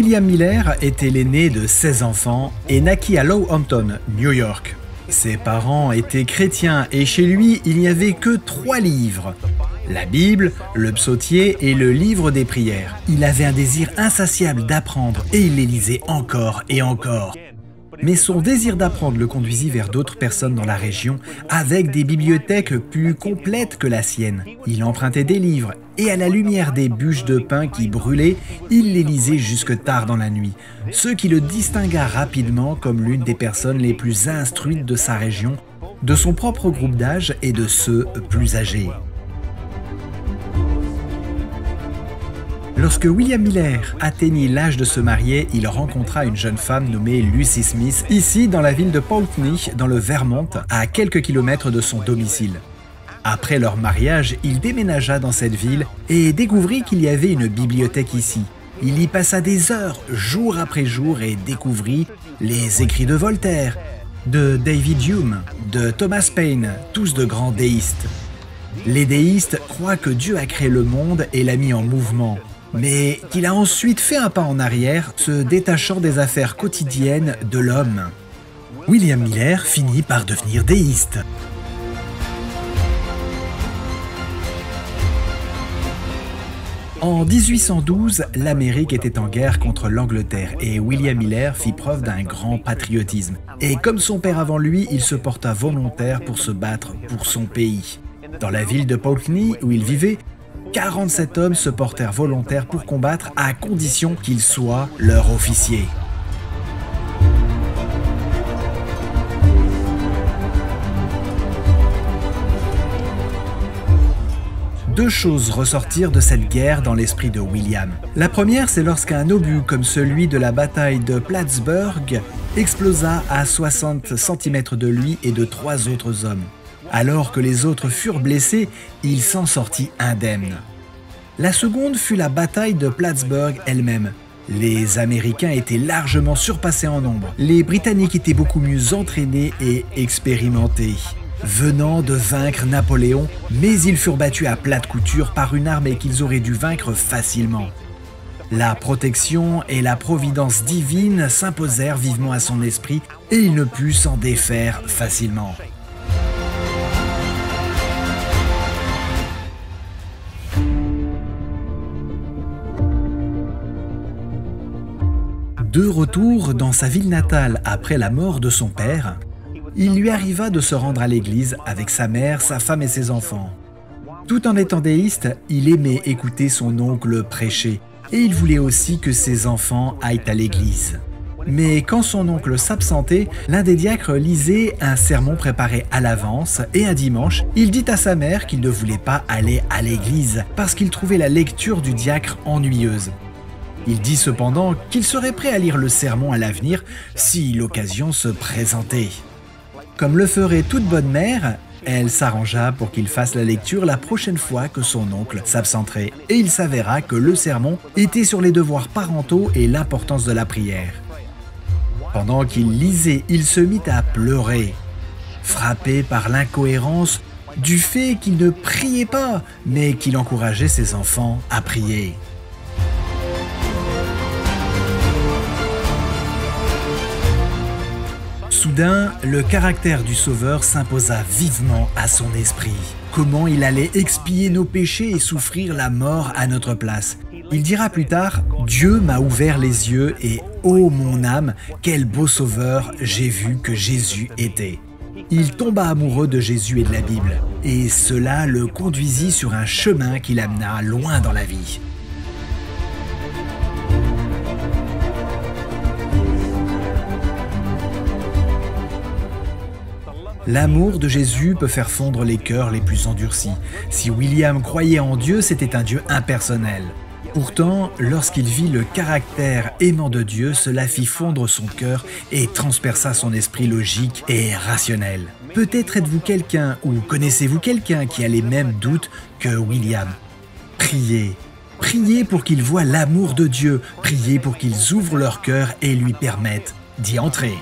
William Miller était l'aîné de 16 enfants et naquit à Lowhampton, New York. Ses parents étaient chrétiens et chez lui, il n'y avait que 3 livres. La Bible, le psautier et le livre des prières. Il avait un désir insatiable d'apprendre et il les lisait encore et encore. Mais son désir d'apprendre le conduisit vers d'autres personnes dans la région avec des bibliothèques plus complètes que la sienne. Il empruntait des livres et à la lumière des bûches de pain qui brûlaient, il les lisait jusque tard dans la nuit, ce qui le distingua rapidement comme l'une des personnes les plus instruites de sa région, de son propre groupe d'âge et de ceux plus âgés. Lorsque William Miller atteignit l'âge de se marier, il rencontra une jeune femme nommée Lucy Smith, ici dans la ville de Pulteney, dans le Vermont, à quelques kilomètres de son domicile. Après leur mariage, il déménagea dans cette ville et découvrit qu'il y avait une bibliothèque ici. Il y passa des heures, jour après jour, et découvrit les écrits de Voltaire, de David Hume, de Thomas Paine, tous de grands déistes. Les déistes croient que Dieu a créé le monde et l'a mis en mouvement, mais qu'il a ensuite fait un pas en arrière, se détachant des affaires quotidiennes de l'homme. William Miller finit par devenir déiste. En 1812, l'Amérique était en guerre contre l'Angleterre et William Miller fit preuve d'un grand patriotisme. Et comme son père avant lui, il se porta volontaire pour se battre pour son pays. Dans la ville de Pulteney où il vivait, 47 hommes se portèrent volontaires pour combattre à condition qu'ils soient leur officier. Deux choses ressortirent de cette guerre dans l'esprit de William. La première, c'est lorsqu'un obus comme celui de la bataille de Plattsburgh explosa à 60 cm de lui et de 3 autres hommes. Alors que les autres furent blessés, il s'en sortit indemne. La seconde fut la bataille de Plattsburgh elle-même. Les Américains étaient largement surpassés en nombre. Les Britanniques étaient beaucoup mieux entraînés et expérimentés, venant de vaincre Napoléon, mais ils furent battus à plate couture par une armée qu'ils auraient dû vaincre facilement. La protection et la providence divine s'imposèrent vivement à son esprit et il ne put s'en défaire facilement. De retour dans sa ville natale après la mort de son père, il lui arriva de se rendre à l'église avec sa mère, sa femme et ses enfants. Tout en étant déiste, il aimait écouter son oncle prêcher et il voulait aussi que ses enfants aillent à l'église. Mais quand son oncle s'absentait, l'un des diacres lisait un sermon préparé à l'avance et un dimanche, il dit à sa mère qu'il ne voulait pas aller à l'église parce qu'il trouvait la lecture du diacre ennuyeuse. Il dit cependant qu'il serait prêt à lire le sermon à l'avenir si l'occasion se présentait. Comme le ferait toute bonne mère, elle s'arrangea pour qu'il fasse la lecture la prochaine fois que son oncle s'absenterait. Et il s'avéra que le sermon était sur les devoirs parentaux et l'importance de la prière. Pendant qu'il lisait, il se mit à pleurer, frappé par l'incohérence du fait qu'il ne priait pas, mais qu'il encourageait ses enfants à prier. Soudain, le caractère du Sauveur s'imposa vivement à son esprit. Comment il allait expier nos péchés et souffrir la mort à notre place. Il dira plus tard « Dieu m'a ouvert les yeux et, ô mon âme, quel beau Sauveur j'ai vu que Jésus était ». Il tomba amoureux de Jésus et de la Bible, et cela le conduisit sur un chemin qui l'amena loin dans la vie. L'amour de Jésus peut faire fondre les cœurs les plus endurcis. Si William croyait en Dieu, c'était un Dieu impersonnel. Pourtant, lorsqu'il vit le caractère aimant de Dieu, cela fit fondre son cœur et transperça son esprit logique et rationnel. Peut-être êtes-vous quelqu'un ou connaissez-vous quelqu'un qui a les mêmes doutes que William. Priez. Priez pour qu'ils voient l'amour de Dieu. Priez pour qu'ils ouvrent leur cœur et lui permettent d'y entrer.